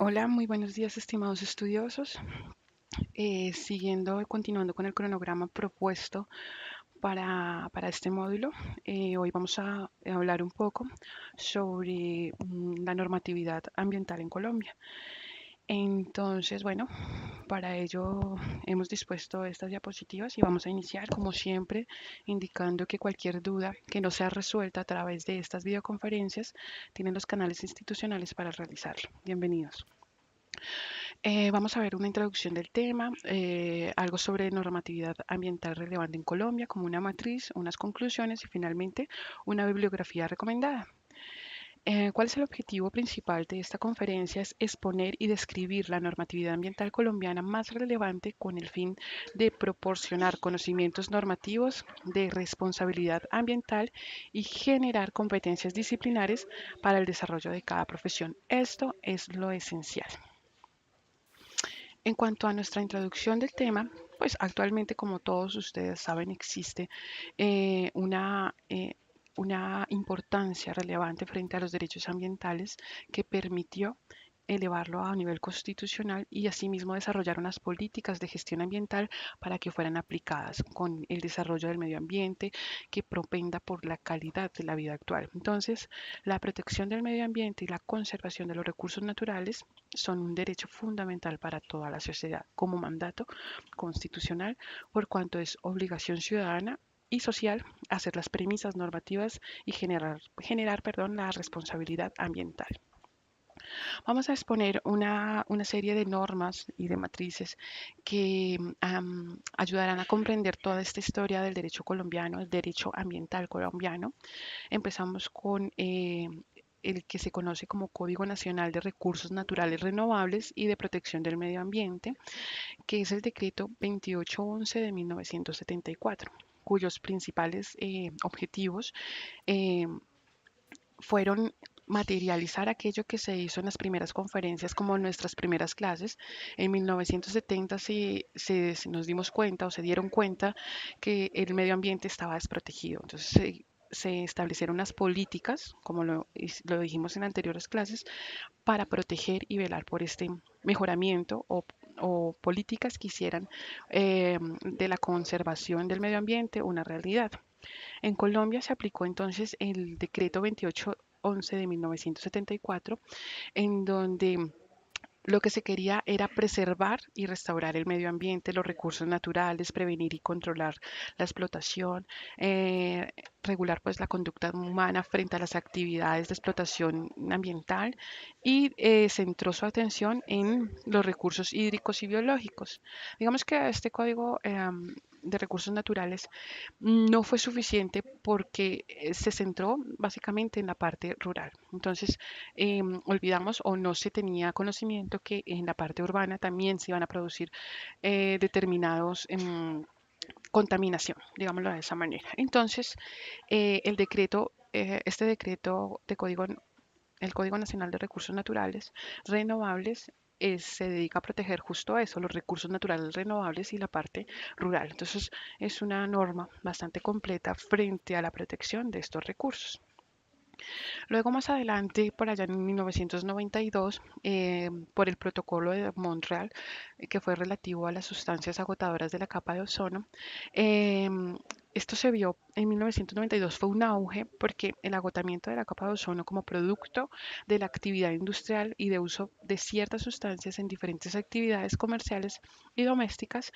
Hola, muy buenos días, estimados estudiosos. Siguiendo y continuando con el cronograma propuesto para este módulo, hoy vamos a hablar un poco sobre la normatividad ambiental en Colombia. Entonces, bueno, para ello hemos dispuesto estas diapositivas y vamos a iniciar, como siempre, indicando que cualquier duda que no sea resuelta a través de estas videoconferencias tienen los canales institucionales para realizarlo. Bienvenidos. Vamos a ver una introducción del tema, algo sobre normatividad ambiental relevante en Colombia como una matriz, unas conclusiones y finalmente una bibliografía recomendada. ¿Cuál es el objetivo principal de esta conferencia? Es exponer y describir la normatividad ambiental colombiana más relevante con el fin de proporcionar conocimientos normativos de responsabilidad ambiental y generar competencias disciplinares para el desarrollo de cada profesión. Esto es lo esencial. En cuanto a nuestra introducción del tema, pues actualmente, como todos ustedes saben, existe eh, una, eh, una importancia relevante frente a los derechos ambientales que permitió elevarlo a nivel constitucional y asimismo desarrollar unas políticas de gestión ambiental para que fueran aplicadas con el desarrollo del medio ambiente que propenda por la calidad de la vida actual. Entonces, la protección del medio ambiente y la conservación de los recursos naturales son un derecho fundamental para toda la sociedad como mandato constitucional, por cuanto es obligación ciudadana y social hacer las premisas normativas y generar la responsabilidad ambiental. Vamos a exponer una serie de normas y de matrices que ayudarán a comprender toda esta historia del derecho colombiano, el derecho ambiental colombiano. Empezamos con el que se conoce como Código Nacional de Recursos Naturales Renovables y de Protección del Medio Ambiente, que es el decreto 2811 de 1974, cuyos principales objetivos eh, fueron materializar aquello que se hizo en las primeras conferencias como nuestras primeras clases. En 1970 nos dimos cuenta o se dieron cuenta que el medio ambiente estaba desprotegido. Entonces se establecieron unas políticas, como lo dijimos en anteriores clases, para proteger y velar por este mejoramiento o políticas que hicieran de la conservación del medio ambiente una realidad. En Colombia se aplicó entonces el decreto 2811 de 1974, en donde lo que se quería era preservar y restaurar el medio ambiente, los recursos naturales, prevenir y controlar la explotación, eh, regular pues la conducta humana frente a las actividades de explotación ambiental y centró su atención en los recursos hídricos y biológicos. Digamos que este código de recursos naturales no fue suficiente porque se centró básicamente en la parte rural. Entonces, olvidamos o no se tenía conocimiento que en la parte urbana también se iban a producir determinados contaminación, digámoslo de esa manera. Entonces, este decreto de código, el Código Nacional de Recursos Naturales Renovables, se dedica a proteger justo eso, los recursos naturales renovables y la parte rural. Entonces, es una norma bastante completa frente a la protección de estos recursos. Luego, más adelante, por allá en 1992, por el Protocolo de Montreal, que fue relativo a las sustancias agotadoras de la capa de ozono, esto se vio en 1992, fue un auge porque el agotamiento de la capa de ozono como producto de la actividad industrial y de uso de ciertas sustancias en diferentes actividades comerciales y domésticas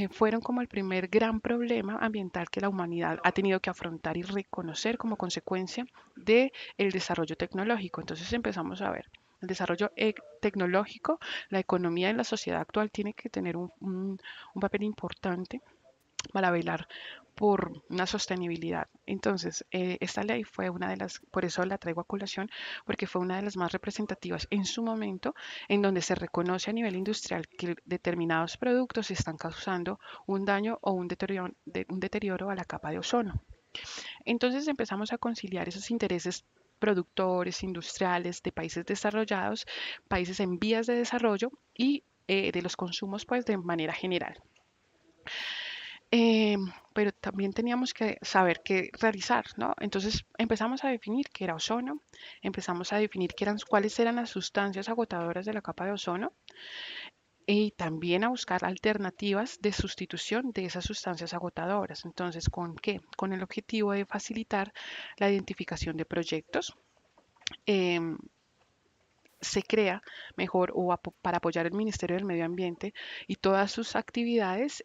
fueron como el primer gran problema ambiental que la humanidad ha tenido que afrontar y reconocer como consecuencia del desarrollo tecnológico. Entonces empezamos a ver el desarrollo tecnológico, la economía en la sociedad actual tiene que tener un papel importante para velar por una sostenibilidad. Entonces, esta ley fue una de las, por eso la traigo a colación, porque fue una de las más representativas en su momento, en donde se reconoce a nivel industrial que determinados productos están causando un daño o un deterioro a la capa de ozono. Entonces empezamos a conciliar esos intereses productores, industriales, de países desarrollados, países en vías de desarrollo y de los consumos pues de manera general. Eh, pero también teníamos que saber qué realizar, ¿no? Entonces empezamos a definir qué era ozono, empezamos a definir cuáles eran las sustancias agotadoras de la capa de ozono y también a buscar alternativas de sustitución de esas sustancias agotadoras. Entonces, ¿con qué? Con el objetivo de facilitar la identificación de proyectos. em, Se crea mejor para apoyar el Ministerio del Medio Ambiente y todas sus actividades,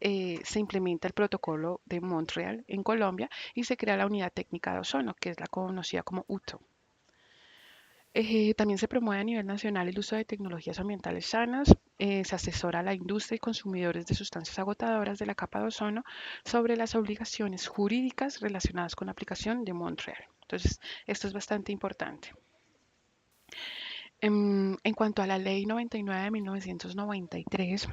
se implementa el protocolo de Montreal en Colombia y se crea la unidad técnica de ozono, que es la conocida como UTO. También se promueve a nivel nacional el uso de tecnologías ambientales sanas, se asesora a la industria y consumidores de sustancias agotadoras de la capa de ozono sobre las obligaciones jurídicas relacionadas con la aplicación de Montreal. Entonces, esto es bastante importante. En cuanto a la ley 99 de 1993,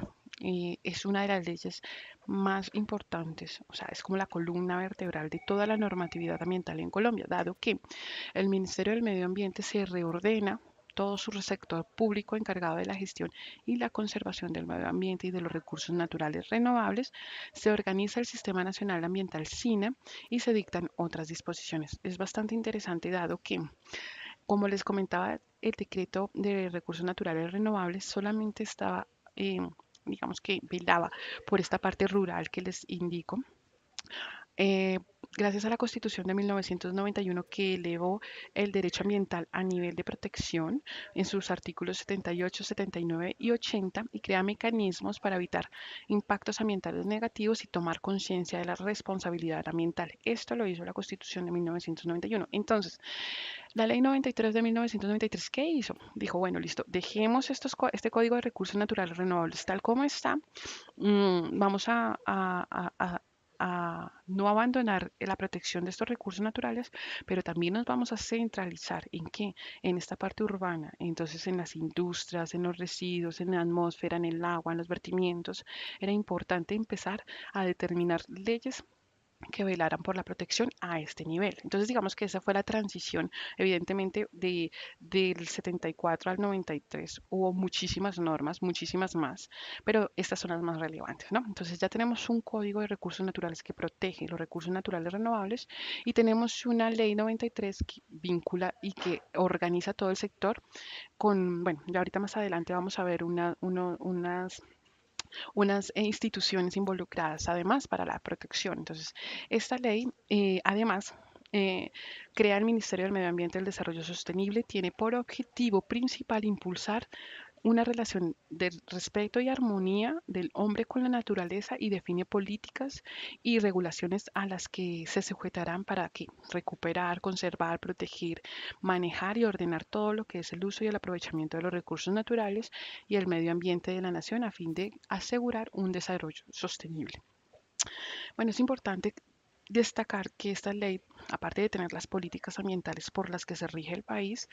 es una de las leyes más importantes, o sea, es como la columna vertebral de toda la normatividad ambiental en Colombia, dado que el Ministerio del Medio Ambiente se reordena todo su sector público encargado de la gestión y la conservación del medio ambiente y de los recursos naturales renovables, se organiza el Sistema Nacional Ambiental SINA y se dictan otras disposiciones. Es bastante interesante dado que, como les comentaba, el decreto de recursos naturales renovables solamente estaba, digamos que velaba por esta parte rural que les indico. Eh, Gracias a la Constitución de 1991 que elevó el derecho ambiental a nivel de protección en sus artículos 78, 79 y 80 y crea mecanismos para evitar impactos ambientales negativos y tomar conciencia de la responsabilidad ambiental. Esto lo hizo la Constitución de 1991. Entonces, la ley 93 de 1993, ¿qué hizo? Dijo, bueno, listo, dejemos este Código de Recursos Naturales Renovables tal como está. Vamos a no abandonar la protección de estos recursos naturales, pero también nos vamos a centralizar en qué, en esta parte urbana, entonces en las industrias, en los residuos, en la atmósfera, en el agua, en los vertimientos. Era importante empezar a determinar leyes que velaran por la protección a este nivel. Entonces, digamos que esa fue la transición, evidentemente, del 74 al 93. Hubo muchísimas normas, muchísimas más, pero estas son las más relevantes, ¿no? Entonces, ya tenemos un código de recursos naturales que protege los recursos naturales renovables y tenemos una ley 93 que vincula y que organiza todo el sector con, bueno, ya ahorita más adelante vamos a ver unas instituciones involucradas además para la protección. Entonces, esta ley además crea el Ministerio del Medio Ambiente y el Desarrollo Sostenible, tiene por objetivo principal impulsar una relación de respeto y armonía del hombre con la naturaleza y define políticas y regulaciones a las que se sujetarán para que recuperar, conservar, proteger, manejar y ordenar todo lo que es el uso y el aprovechamiento de los recursos naturales y el medio ambiente de la nación a fin de asegurar un desarrollo sostenible. Bueno, es importante destacar que esta ley, aparte de tener las políticas ambientales por las que se rige el país,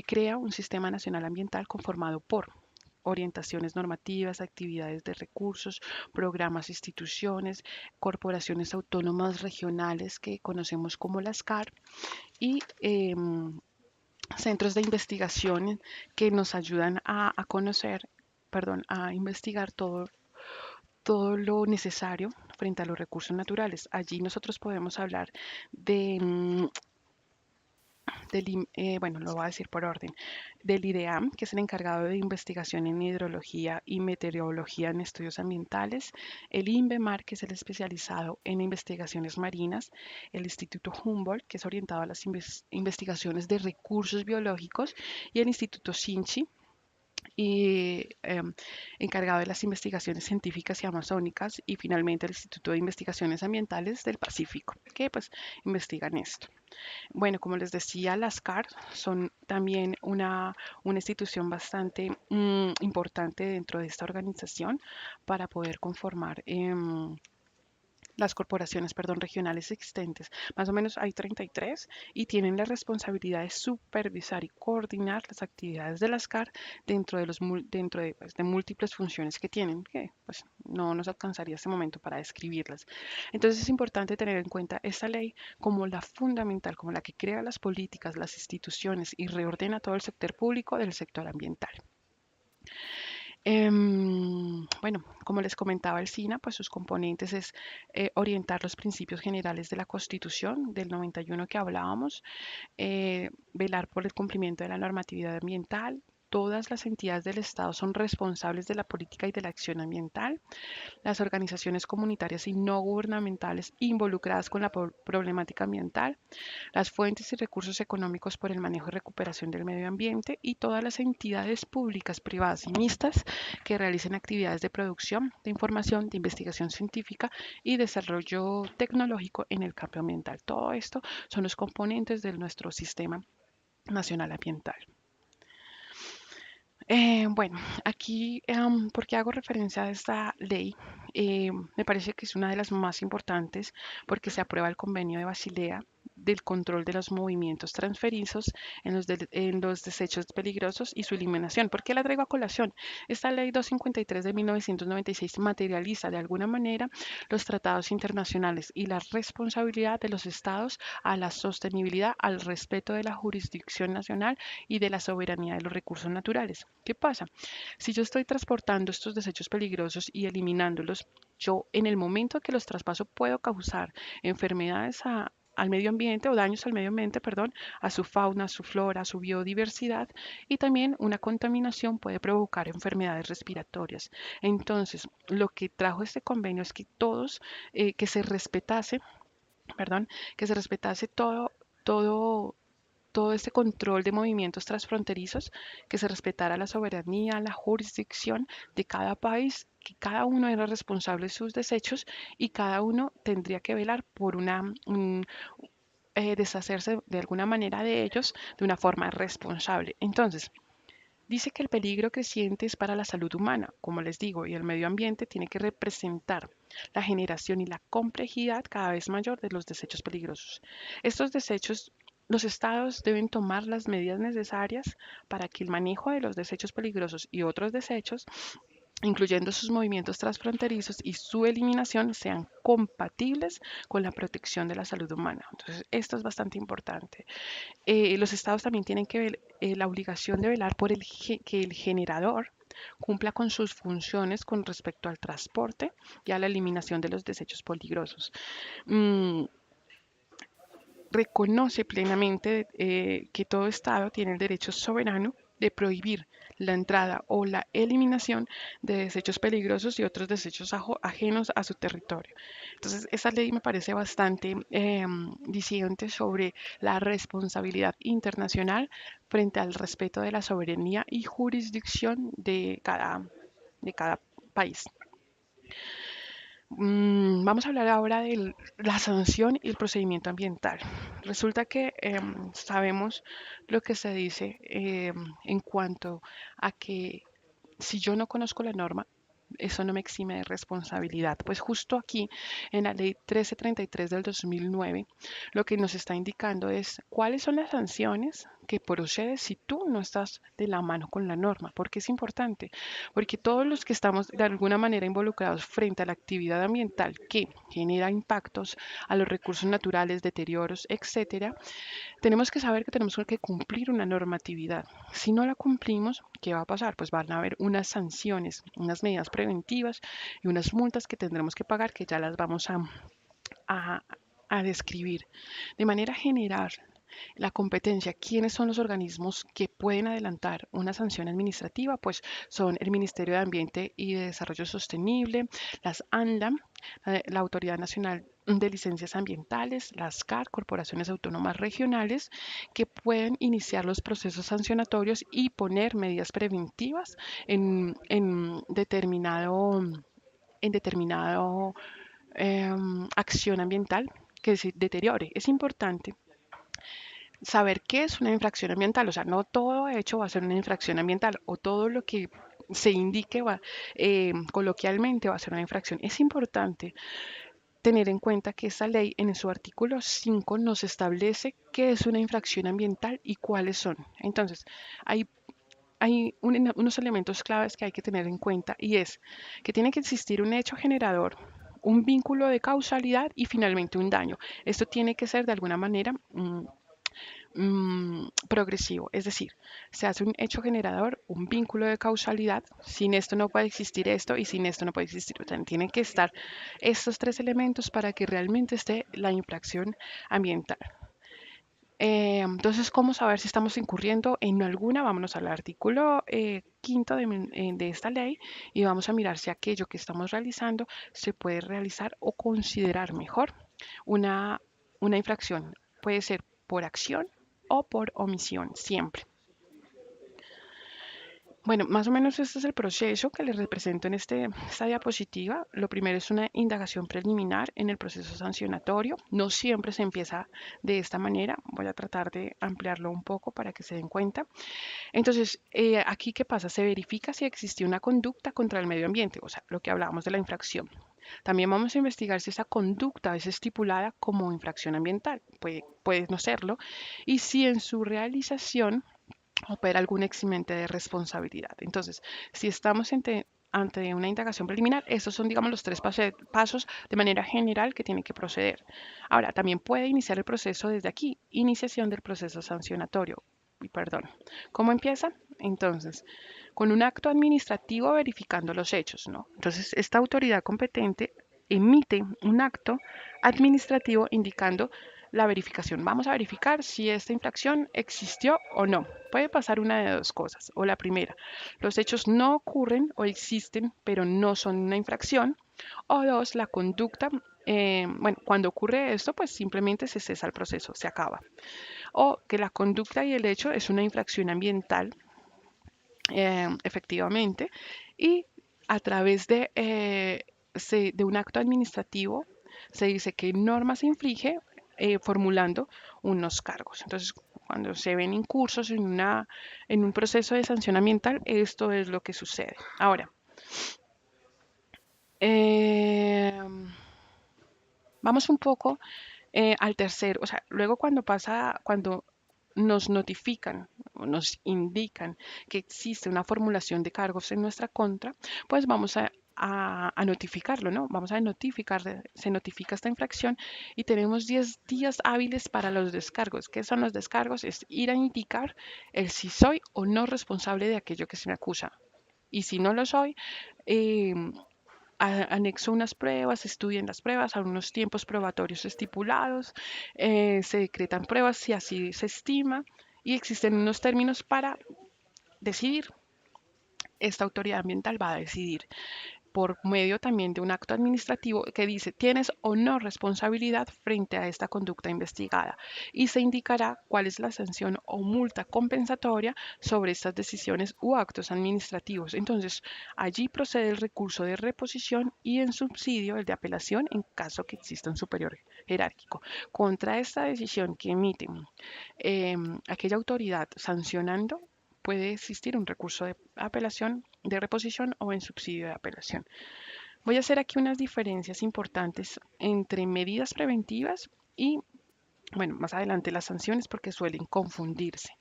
crea un sistema nacional ambiental conformado por orientaciones normativas, actividades de recursos, programas, instituciones, corporaciones autónomas regionales que conocemos como las CAR y centros de investigación que nos ayudan a conocer, perdón, a investigar todo lo necesario frente a los recursos naturales. Allí nosotros podemos hablar de bueno, lo voy a decir por orden, del IDEAM, que es el encargado de investigación en hidrología y meteorología en estudios ambientales, el INVEMAR, que es el especializado en investigaciones marinas, el Instituto Humboldt, que es orientado a las investigaciones de recursos biológicos, y el Instituto Sinchi, y encargado de las investigaciones científicas y amazónicas, y finalmente el Instituto de Investigaciones Ambientales del Pacífico, que pues investigan esto. Bueno, como les decía, las CAR son también una institución bastante importante dentro de esta organización para poder conformar las corporaciones, perdón, regionales existentes. Más o menos hay 33 y tienen la responsabilidad de supervisar y coordinar las actividades de las CAR dentro de, pues, de múltiples funciones que tienen, que pues no nos alcanzaría este momento para describirlas. Entonces es importante tener en cuenta esta ley como la fundamental, como la que crea las políticas, las instituciones y reordena todo el sector público del sector ambiental. Bueno, como les comentaba el SINA, pues sus componentes es orientar los principios generales de la Constitución del 91 que hablábamos, velar por el cumplimiento de la normatividad ambiental. Todas las entidades del Estado son responsables de la política y de la acción ambiental. Las organizaciones comunitarias y no gubernamentales involucradas con la problemática ambiental, las fuentes y recursos económicos por el manejo y recuperación del medio ambiente y todas las entidades públicas, privadas y mixtas que realicen actividades de producción, de información, de investigación científica y desarrollo tecnológico en el campo ambiental. Todo esto son los componentes de nuestro sistema nacional ambiental. Bueno, aquí, ¿por qué hago referencia a esta ley? Me parece que es una de las más importantes porque se aprueba el convenio de Basilea del control de los movimientos transferizos en los desechos peligrosos y su eliminación. ¿Por qué la traigo a colación? Esta ley 253 de 1996 materializa de alguna manera los tratados internacionales y la responsabilidad de los estados a la sostenibilidad, al respeto de la jurisdicción nacional y de la soberanía de los recursos naturales. ¿Qué pasa? Si yo estoy transportando estos desechos peligrosos y eliminándolos, yo en el momento que los traspaso puedo causar enfermedades al medio ambiente o daños al medio ambiente, perdón, a su fauna, a su flora, a su biodiversidad y también una contaminación puede provocar enfermedades respiratorias. Entonces, lo que trajo este convenio es que todos, que se respetase, perdón, que se respetase todo, todo este control de movimientos transfronterizos, que se respetara la soberanía, la jurisdicción de cada país, que cada uno era responsable de sus desechos y cada uno tendría que velar por deshacerse de alguna manera de ellos de una forma responsable. Entonces, dice que el peligro creciente es para la salud humana, como les digo, y el medio ambiente tiene que representar la generación y la complejidad cada vez mayor de los desechos peligrosos. Estos desechos, los estados deben tomar las medidas necesarias para que el manejo de los desechos peligrosos y otros desechos, incluyendo sus movimientos transfronterizos y su eliminación, sean compatibles con la protección de la salud humana. Entonces, esto es bastante importante. Los estados también tienen la obligación de velar por que el generador cumpla con sus funciones con respecto al transporte y a la eliminación de los desechos peligrosos. Mm, reconoce plenamente que todo Estado tiene el derecho soberano de prohibir la entrada o la eliminación de desechos peligrosos y otros desechos ajenos a su territorio. Entonces, esa ley me parece bastante diciente sobre la responsabilidad internacional frente al respeto de la soberanía y jurisdicción de cada país. Vamos a hablar ahora de la sanción y el procedimiento ambiental. Resulta que sabemos lo que se dice en cuanto a que si yo no conozco la norma, eso no me exime de responsabilidad. Pues justo aquí, en la ley 1333 del 2009, lo que nos está indicando es cuáles son las sanciones que procedes si tú no estás de la mano con la norma. ¿Por qué es importante? Porque todos los que estamos de alguna manera involucrados frente a la actividad ambiental que genera impactos a los recursos naturales, deterioros, etcétera, tenemos que saber que tenemos que cumplir una normatividad. Si no la cumplimos, ¿qué va a pasar? Pues van a haber unas sanciones, unas medidas preventivas y unas multas que tendremos que pagar que ya las vamos a, a describir. De manera general, la competencia, ¿quiénes son los organismos que pueden adelantar una sanción administrativa? Pues son el Ministerio de Ambiente y de Desarrollo Sostenible, las ANLA, la Autoridad Nacional de Licencias Ambientales, las CAR, Corporaciones Autónomas Regionales, que pueden iniciar los procesos sancionatorios y poner medidas preventivas en determinado acción ambiental que se deteriore. Es importante saber qué es una infracción ambiental, o sea, no todo hecho va a ser una infracción ambiental o todo lo que se indique coloquialmente va a ser una infracción. Es importante tener en cuenta que esta ley en su artículo 5 nos establece qué es una infracción ambiental y cuáles son. Entonces, hay unos elementos claves que hay que tener en cuenta y es que tiene que existir un hecho generador, un vínculo de causalidad y finalmente un daño. Esto tiene que ser de alguna manera progresivo, es decir, se hace un hecho generador, un vínculo de causalidad, sin esto no puede existir esto y sin esto no puede existir. O sea, tienen que estar estos tres elementos para que realmente esté la infracción ambiental. Entonces, ¿cómo saber si estamos incurriendo en alguna? Vámonos al artículo quinto de esta ley y vamos a mirar si aquello que estamos realizando se puede realizar o considerar mejor una, una infracción. Puede ser por acción o por omisión, siempre. Bueno, más o menos este es el proceso que les represento en esta diapositiva. Lo primero es una indagación preliminar en el proceso sancionatorio. No siempre se empieza de esta manera. Voy a tratar de ampliarlo un poco para que se den cuenta. Entonces, aquí, ¿qué pasa? Se verifica si existe una conducta contra el medio ambiente, o sea, lo que hablábamos de la infracción. También vamos a investigar si esa conducta es estipulada como infracción ambiental. Puede no serlo. Y si en su realización opera algún eximente de responsabilidad. Entonces, si estamos ante una indagación preliminar, estos son, digamos, los tres pasos de manera general que tiene que proceder. Ahora, también puede iniciar el proceso desde aquí, iniciación del proceso sancionatorio. Y perdón, ¿cómo empieza? Entonces, con un acto administrativo verificando los hechos, ¿no? Entonces, esta autoridad competente emite un acto administrativo indicando la verificación. Vamos a verificar si esta infracción existió o no. Puede pasar una de dos cosas. O la primera, los hechos no ocurren o existen, pero no son una infracción. O dos, la conducta, bueno, cuando ocurre esto, pues simplemente se cesa el proceso, se acaba. O que la conducta y el hecho es una infracción ambiental, efectivamente, y a través de un acto administrativo se dice qué norma se inflige formulando unos cargos. Entonces, cuando se ven incursos en un proceso de sanción ambiental, esto es lo que sucede. Ahora, eh, vamos un poco al tercero, o sea, luego cuando nos notifican o nos indican que existe una formulación de cargos en nuestra contra, pues vamos a notificarlo, ¿no? Vamos a notificar, se notifica esta infracción y tenemos 10 días hábiles para los descargos. ¿Qué son los descargos? Es ir a indicar el si soy o no responsable de aquello que se me acusa. Y si no lo soy, eh, anexo unas pruebas, estudian las pruebas a unos tiempos probatorios estipulados, se decretan pruebas si así se estima y existen unos términos para decidir. Esta autoridad ambiental va a decidir por medio también de un acto administrativo que dice tienes o no responsabilidad frente a esta conducta investigada y se indicará cuál es la sanción o multa compensatoria sobre estas decisiones u actos administrativos. Entonces, allí procede el recurso de reposición y en subsidio el de apelación en caso que exista un superior jerárquico. Contra esta decisión que emite aquella autoridad sancionando, puede existir un recurso de apelación, de reposición o en subsidio de apelación. Voy a hacer aquí unas diferencias importantes entre medidas preventivas y, bueno, más adelante las sanciones porque suelen confundirse.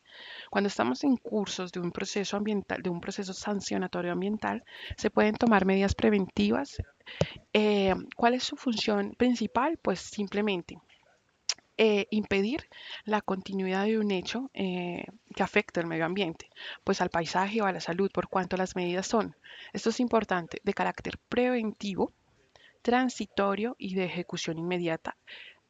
Cuando estamos en cursos de un proceso ambiental, de un proceso sancionatorio ambiental, se pueden tomar medidas preventivas. ¿Cuál es su función principal? Pues simplemente impedir la continuidad de un hecho que afecte al medio ambiente, pues al paisaje o a la salud, por cuanto las medidas son, esto es importante, de carácter preventivo, transitorio y de ejecución inmediata,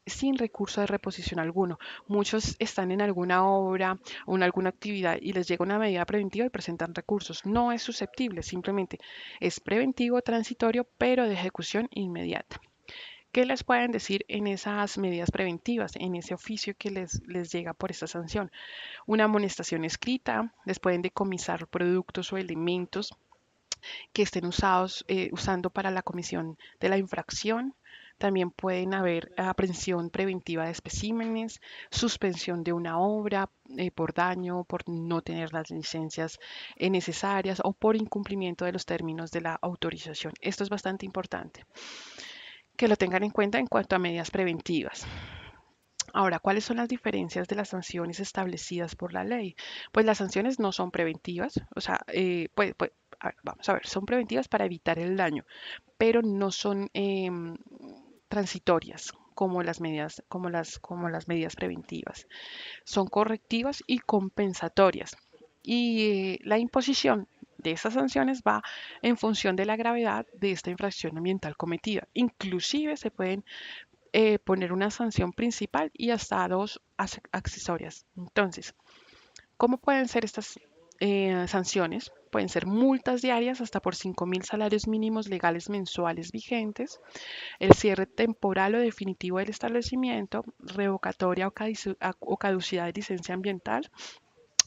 sin recurso de reposición alguno. Muchos están en alguna obra o en alguna actividad y les llega una medida preventiva y presentan recursos. No es susceptible, simplemente es preventivo, transitorio, pero de ejecución inmediata. ¿Qué les pueden decir en esas medidas preventivas, en ese oficio que les llega por esta sanción? Una amonestación escrita, les pueden decomisar productos o elementos que estén usando para la comisión de la infracción. También pueden haber aprehensión preventiva de especímenes, suspensión de una obra por daño, por no tener las licencias necesarias o por incumplimiento de los términos de la autorización. Esto es bastante importante que lo tengan en cuenta en cuanto a medidas preventivas. Ahora, ¿cuáles son las diferencias de las sanciones establecidas por la ley? Pues las sanciones no son preventivas, o sea, a ver, vamos a ver, son preventivas para evitar el daño, pero no son transitorias, como las medidas preventivas. Son correctivas y compensatorias. Y la imposición de estas sanciones va en función de la gravedad de esta infracción ambiental cometida. Inclusive se pueden poner una sanción principal y hasta dos accesorias. Entonces, ¿cómo pueden ser estas sanciones? Pueden ser multas diarias hasta por 5.000 salarios mínimos legales mensuales vigentes, el cierre temporal o definitivo del establecimiento, revocatoria o caducidad de licencia ambiental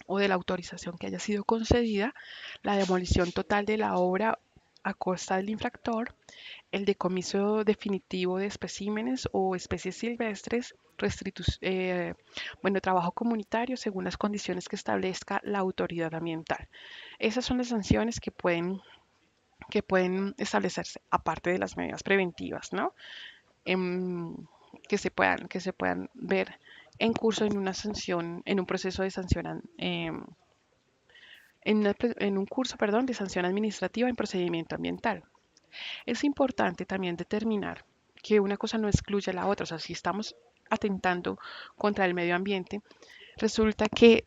o de la autorización que haya sido concedida, la demolición total de la obra a costa del infractor, el decomiso definitivo de especímenes o especies silvestres, trabajo comunitario según las condiciones que establezca la autoridad ambiental. Esas son las sanciones que pueden establecerse, aparte de las medidas preventivas, ¿no? Em, que se puedan ver en curso en una sanción, en un proceso de sanción, en un curso, perdón, de sanción administrativa en procedimiento ambiental. Es importante también determinar que una cosa no excluye a la otra. O sea, si estamos atentando contra el medio ambiente, resulta que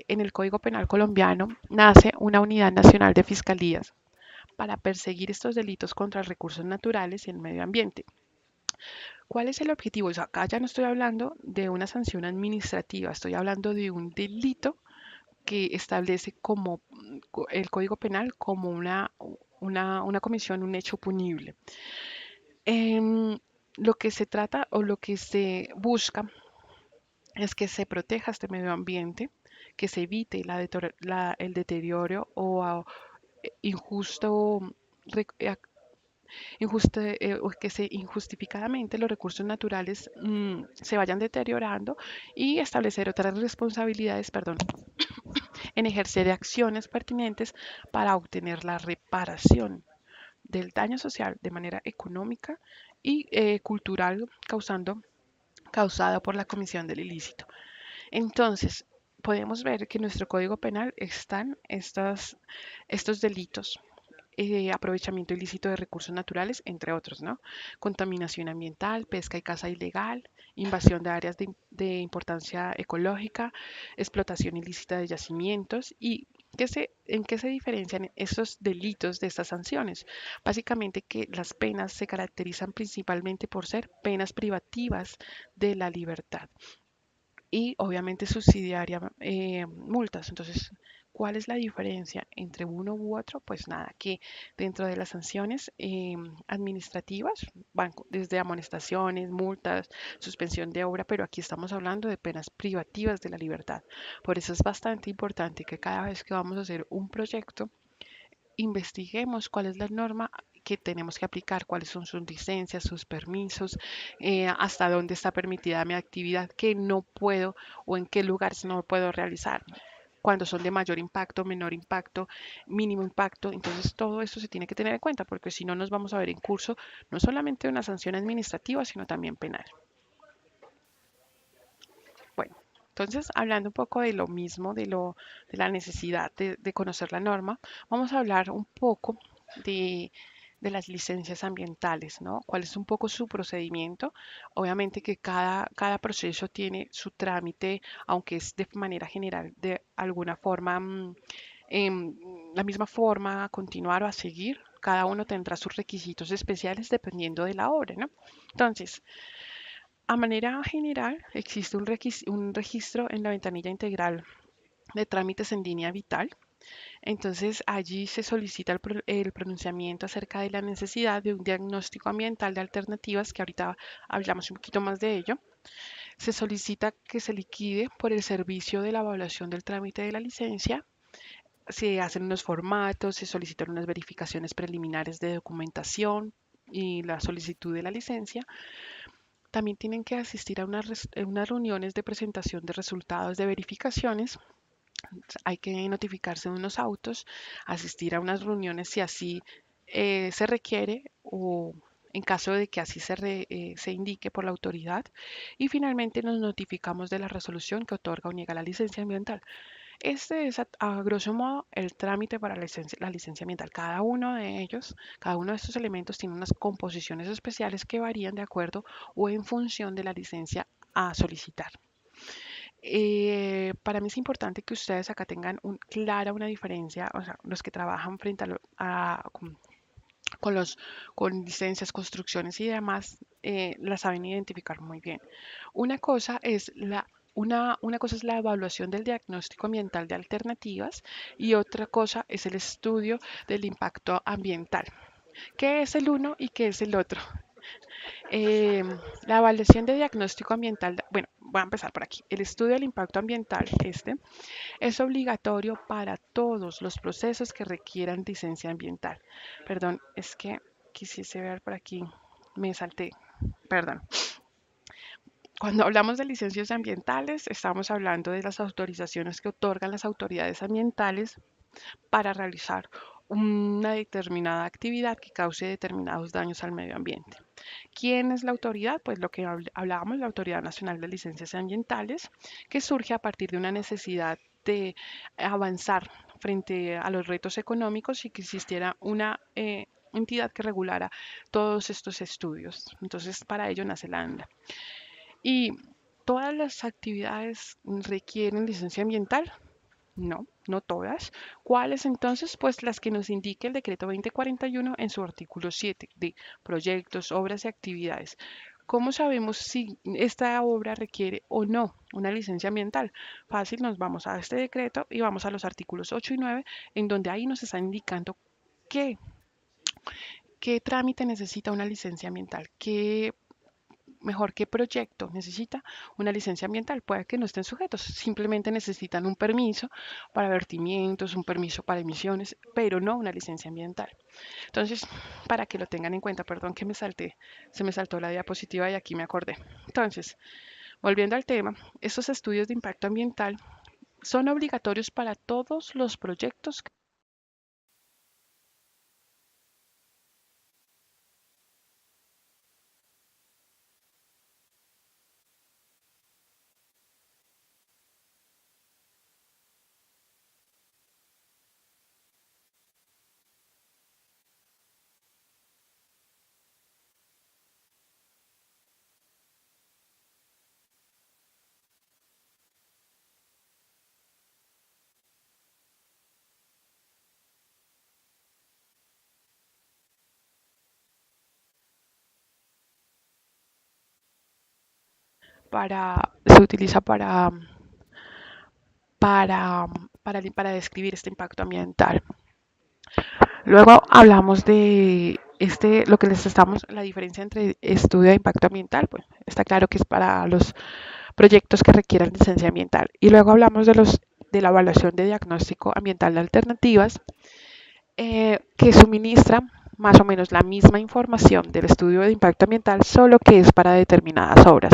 en el Código Penal colombiano nace una unidad nacional de fiscalías para perseguir estos delitos contra recursos naturales y el medio ambiente. ¿Cuál es el objetivo? O sea, acá ya no estoy hablando de una sanción administrativa, estoy hablando de un delito que establece como el Código Penal como una comisión, un hecho punible. Lo que se trata o lo que se busca es que se proteja este medio ambiente, que se evite el deterioro o injusto, o que injustificadamente los recursos naturales se vayan deteriorando y establecer otras responsabilidades, perdón, en ejercer acciones pertinentes para obtener la reparación del daño social de manera económica y cultural causada por la comisión del ilícito. Entonces, podemos ver que en nuestro Código Penal están estos delitos. Aprovechamiento ilícito de recursos naturales, entre otros, ¿no? Contaminación ambiental, pesca y caza ilegal, invasión de áreas de importancia ecológica, explotación ilícita de yacimientos y ¿en qué se diferencian estos delitos de estas sanciones? Básicamente que las penas se caracterizan principalmente por ser penas privativas de la libertad y obviamente subsidiaria multas. Entonces, ¿cuál es la diferencia entre uno u otro? Pues nada, que dentro de las sanciones administrativas van desde amonestaciones, multas, suspensión de obra, pero aquí estamos hablando de penas privativas de la libertad. Por eso es bastante importante que cada vez que vamos a hacer un proyecto, investiguemos cuál es la norma que tenemos que aplicar, cuáles son sus licencias, sus permisos, hasta dónde está permitida mi actividad, qué no puedo o en qué lugares no puedo realizar, cuando son de mayor impacto, menor impacto, mínimo impacto. Entonces todo esto se tiene que tener en cuenta porque si no nos vamos a ver en curso no solamente una sanción administrativa, sino también penal. Bueno, entonces hablando un poco de lo mismo, de la necesidad de conocer la norma, vamos a hablar un poco de, de las licencias ambientales, ¿no? ¿Cuál es un poco su procedimiento? Obviamente que cada proceso tiene su trámite, aunque es de manera general, de alguna forma, em, la misma forma a continuar o a seguir. Cada uno tendrá sus requisitos especiales dependiendo de la obra, ¿no? Entonces, a manera general, existe un registro en la ventanilla integral de trámites en línea vital. Entonces, allí se solicita el pronunciamiento acerca de la necesidad de un diagnóstico ambiental de alternativas, que ahorita hablamos un poquito más de ello. Se solicita que se liquide por el servicio de la evaluación del trámite de la licencia. Se hacen unos formatos, se solicitan unas verificaciones preliminares de documentación y la solicitud de la licencia. También tienen que asistir a unas reuniones de presentación de resultados de verificaciones. Hay que notificarse de unos autos, asistir a unas reuniones si así se requiere o en caso de que así se indique por la autoridad. Y finalmente nos notificamos de la resolución que otorga o niega la licencia ambiental. Este es a grosso modo el trámite para la licencia ambiental. Cada uno de ellos, cada uno de estos elementos tiene unas composiciones especiales que varían de acuerdo o en función de la licencia a solicitar. Para mí es importante que ustedes acá tengan clara una diferencia, o sea, los que trabajan frente con con licencias, construcciones y demás, la saben identificar muy bien. Una cosa es una cosa es la evaluación del diagnóstico ambiental de alternativas y otra cosa es el estudio del impacto ambiental. ¿Qué es el uno y qué es el otro? Eh, la evaluación de diagnóstico ambiental, bueno, voy a empezar por aquí. El estudio del impacto ambiental, es obligatorio para todos los procesos que requieran licencia ambiental. Perdón, es que quisiese ver por aquí, me salté, perdón. Cuando hablamos de licencias ambientales, estamos hablando de las autorizaciones que otorgan las autoridades ambientales para realizar una determinada actividad que cause determinados daños al medio ambiente. ¿Quién es la autoridad? Pues lo que hablábamos, la Autoridad Nacional de Licencias Ambientales, que surge a partir de una necesidad de avanzar frente a los retos económicos y que existiera una entidad que regulara todos estos estudios. Entonces, para ello nace la ANDA. ¿Y todas las actividades requieren licencia ambiental? No, no todas. ¿Cuáles entonces? Pues las que nos indique el decreto 2041 en su artículo 7 de proyectos, obras y actividades. ¿Cómo sabemos si esta obra requiere o no una licencia ambiental? Fácil, nos vamos a este decreto y vamos a los artículos 8 y 9, en donde ahí nos está indicando qué, qué trámite necesita una licencia ambiental, qué proyecto necesita una licencia ambiental. Puede que no estén sujetos, simplemente necesitan un permiso para vertimientos, un permiso para emisiones, pero no una licencia ambiental. Entonces, para que lo tengan en cuenta, perdón que me salté, se me saltó la diapositiva y aquí me acordé. Entonces, volviendo al tema, estos estudios de impacto ambiental son obligatorios para todos los proyectos. Se utiliza para, para describir este impacto ambiental. Luego hablamos de lo que les estamos, la diferencia entre estudio de impacto ambiental, pues está claro que es para los proyectos que requieran licencia ambiental. Y luego hablamos de la evaluación de diagnóstico ambiental de alternativas, que suministra más o menos la misma información del estudio de impacto ambiental, solo que es para determinadas obras.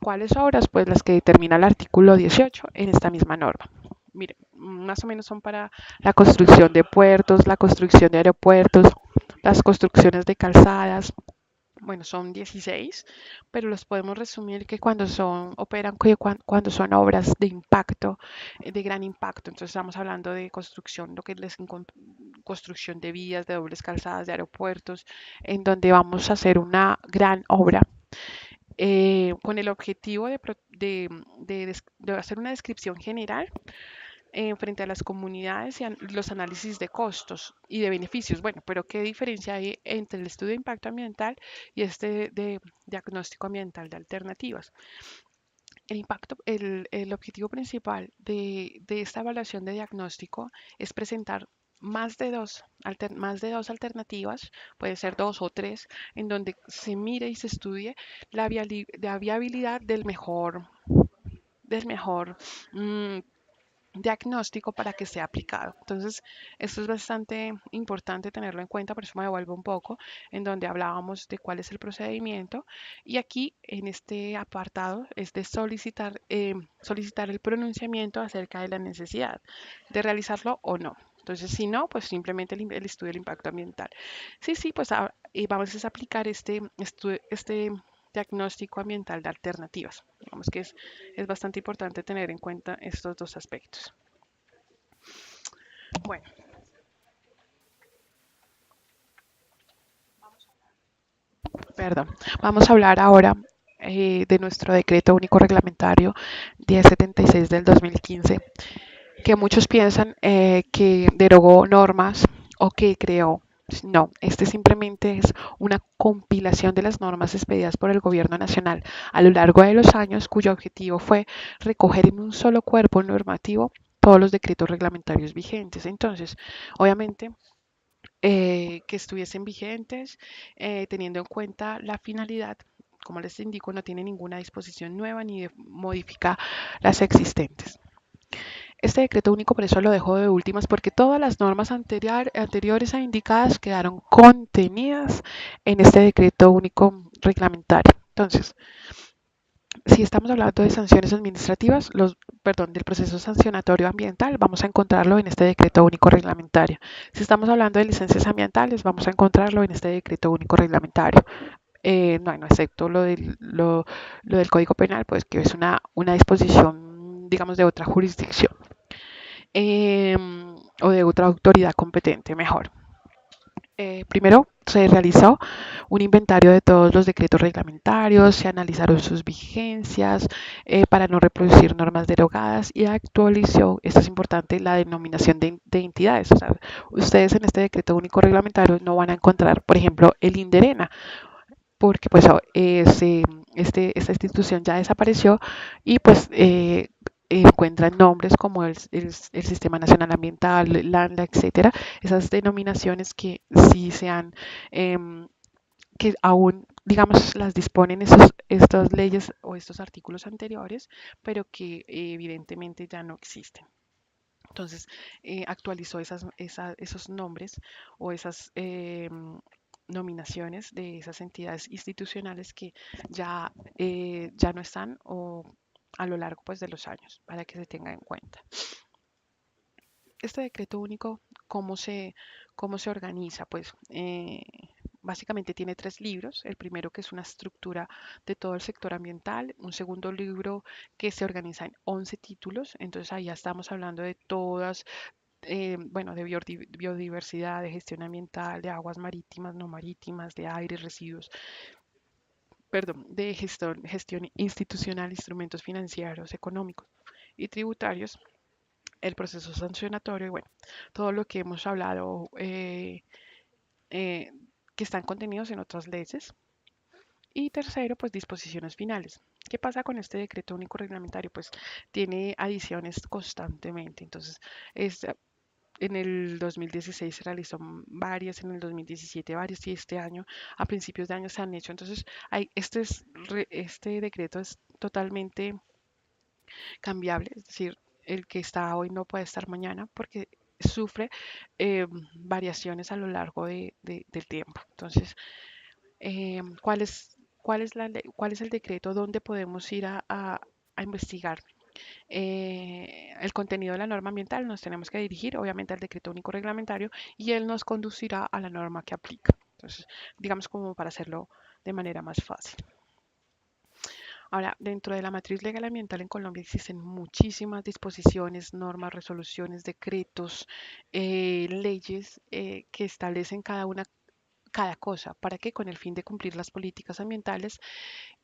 ¿Cuáles obras? Pues las que determina el artículo 18 en esta misma norma. Miren, más o menos son para la construcción de puertos, la construcción de aeropuertos, las construcciones de calzadas. Bueno, son 16, pero los podemos resumir que cuando son obras de impacto, de gran impacto. Entonces estamos hablando de construcción, lo que les construcción de vías, de dobles calzadas, de aeropuertos, en donde vamos a hacer una gran obra con el objetivo de hacer una descripción general frente a las comunidades y los análisis de costos y de beneficios. Bueno, pero ¿qué diferencia hay entre el estudio de impacto ambiental y este de diagnóstico ambiental de alternativas? El objetivo principal de esta evaluación de diagnóstico es presentar más de dos alternativas, puede ser dos o tres, en donde se mire y se estudie la viabilidad del mejor diagnóstico para que sea aplicado. Entonces, esto es bastante importante tenerlo en cuenta, por eso me devuelvo un poco en donde hablábamos de cuál es el procedimiento y aquí en este apartado es de solicitar el pronunciamiento acerca de la necesidad de realizarlo o no. Entonces, si no, pues simplemente el estudio del impacto ambiental. Sí, sí, pues y vamos a aplicar este diagnóstico ambiental de alternativas. Digamos que es bastante importante tener en cuenta estos dos aspectos. Bueno, perdón, vamos a hablar ahora de nuestro decreto único reglamentario 1076 del 2015, que muchos piensan que derogó normas o que creó. No, este simplemente es una compilación de las normas expedidas por el Gobierno Nacional a lo largo de los años, cuyo objetivo fue recoger en un solo cuerpo normativo todos los decretos reglamentarios vigentes. Entonces, obviamente, que estuviesen vigentes, teniendo en cuenta la finalidad. Como les indico, no tiene ninguna disposición nueva ni modifica las existentes. Este decreto único por eso lo dejo de últimas porque todas las normas anteriores a indicadas quedaron contenidas en este decreto único reglamentario. Entonces, si estamos hablando de sanciones administrativas, perdón, del proceso sancionatorio ambiental, vamos a encontrarlo en este decreto único reglamentario. Si estamos hablando de licencias ambientales, vamos a encontrarlo en este decreto único reglamentario. No, excepto lo del Código Penal, pues que es una disposición, digamos, de otra jurisdicción o de otra autoridad competente, mejor. Primero se realizó un inventario de todos los decretos reglamentarios, se analizaron sus vigencias para no reproducir normas derogadas y actualizó, esto es importante, la denominación de entidades. O sea, ustedes en este decreto único reglamentario no van a encontrar, por ejemplo, el INDERENA, porque pues esta institución ya desapareció y pues encuentran nombres como el Sistema Nacional Ambiental, el LANLA, etcétera, esas denominaciones que sí se han, que aún, digamos, las disponen estas leyes o estos artículos anteriores, pero que evidentemente ya no existen. Entonces, actualizó esos nombres o esas nominaciones de esas entidades institucionales que ya no están o a lo largo pues, de los años, para que se tenga en cuenta. Este decreto único, ¿cómo se organiza? Pues básicamente tiene tres libros. El primero que es una estructura de todo el sector ambiental. Un segundo libro que se organiza en 11 títulos. Entonces ahí ya estamos hablando de todas, bueno, de biodiversidad, de gestión ambiental, de aguas marítimas, no marítimas, de aire, residuos, perdón, de gestión institucional, instrumentos financieros, económicos y tributarios, el proceso sancionatorio y bueno, todo lo que hemos hablado eh, que están contenidos en otras leyes. Y tercero, pues disposiciones finales. ¿Qué pasa con este decreto único reglamentario? Pues tiene adiciones constantemente. Entonces, es, en el 2016 se realizó varias, en el 2017 varias y este año, a principios de año se han hecho. Entonces, este decreto es totalmente cambiable, es decir, el que está hoy no puede estar mañana porque sufre variaciones a lo largo del tiempo. Entonces, ¿cuál es el decreto? ¿Dónde podemos ir a investigar el contenido de la norma ambiental? Nos tenemos que dirigir, obviamente, al decreto único reglamentario y él nos conducirá a la norma que aplica. Entonces, digamos como para hacerlo de manera más fácil. Ahora, dentro de la matriz legal ambiental en Colombia existen muchísimas disposiciones, normas, resoluciones, decretos, leyes que establecen cada cosa. ¿Para qué? Con el fin de cumplir las políticas ambientales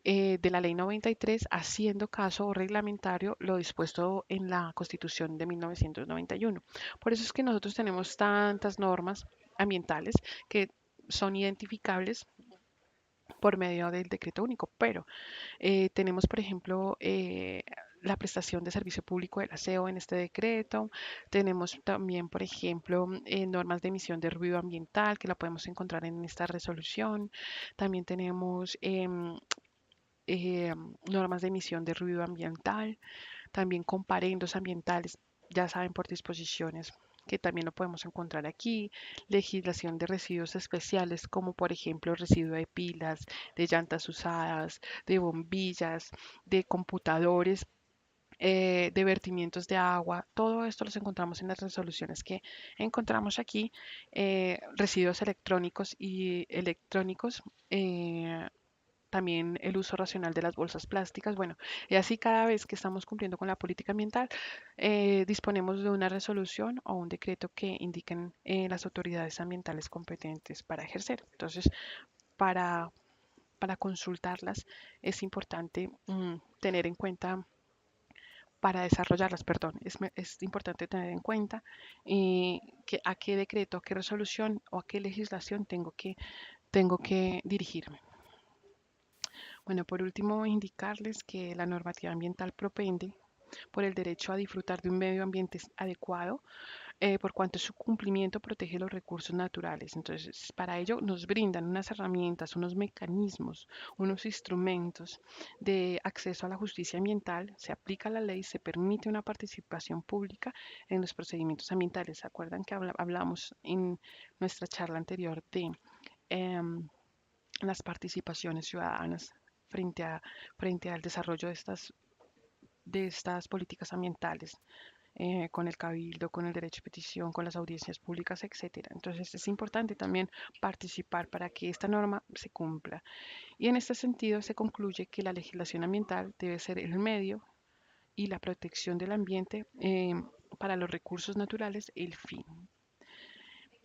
de la Ley 93, haciendo caso o reglamentario lo dispuesto en la Constitución de 1991. Por eso es que nosotros tenemos tantas normas ambientales que son identificables por medio del decreto único, pero tenemos, por ejemplo, la prestación de servicio público del aseo en este decreto. Tenemos también, por ejemplo, normas de emisión de ruido ambiental que la podemos encontrar en esta resolución. También tenemos normas de emisión de ruido ambiental. También comparendos ambientales, ya saben, por disposiciones que también lo podemos encontrar aquí, legislación de residuos especiales como por ejemplo residuo de pilas, de llantas usadas, de bombillas, de computadores, de vertimientos de agua, todo esto los encontramos en las resoluciones que encontramos aquí, residuos electrónicos y electrónicos. también el uso racional de las bolsas plásticas. Bueno, y así cada vez que estamos cumpliendo con la política ambiental, disponemos de una resolución o un decreto que indiquen las autoridades ambientales competentes para ejercer. Entonces, para, para consultarlas es importante tener en cuenta, para desarrollarlas, perdón, es importante tener en cuenta a qué decreto, a qué resolución o a qué legislación tengo que dirigirme. Bueno, por último, indicarles que la normativa ambiental propende por el derecho a disfrutar de un medio ambiente adecuado, por cuanto su cumplimiento protege los recursos naturales. Entonces, para ello nos brindan unas herramientas, unos mecanismos, unos instrumentos de acceso a la justicia ambiental. Se aplica la ley, se permite una participación pública en los procedimientos ambientales. ¿Se acuerdan que hablamos en nuestra charla anterior de em, las participaciones ciudadanas frente a, frente al desarrollo de estas políticas ambientales, con el cabildo, con el derecho de petición, con las audiencias públicas, etcétera? Entonces es importante también participar para que esta norma se cumpla. Y en este sentido se concluye que la legislación ambiental debe ser el medio y la protección del ambiente, para los recursos naturales el fin.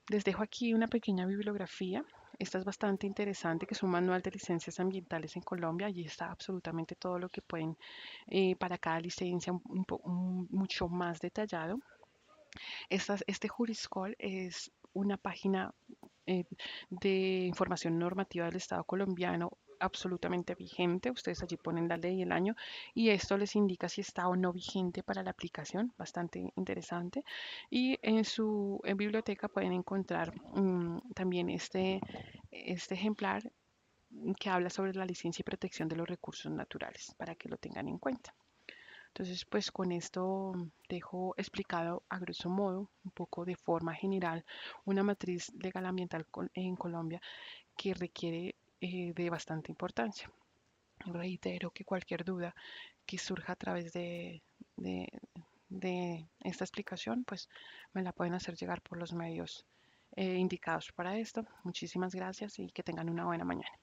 Les dejo aquí una pequeña bibliografía. Esta es bastante interesante, que es un manual de licencias ambientales en Colombia. Allí está absolutamente todo lo que pueden, para cada licencia, mucho más detallado. Este Juriscol es una página eh, de información normativa del Estado colombiano absolutamente vigente. Ustedes allí ponen la ley y el año y esto les indica si está o no vigente para la aplicación, bastante interesante. Y en su biblioteca pueden encontrar también este ejemplar que habla sobre la licencia y protección de los recursos naturales, para que lo tengan en cuenta. Entonces, pues con esto dejo explicado a grosso modo, un poco de forma general, una matriz legal ambiental en Colombia que requiere, de bastante importancia. Reitero que cualquier duda que surja a través de, de esta explicación, pues me la pueden hacer llegar por los medios indicados para esto. Muchísimas gracias y que tengan una buena mañana.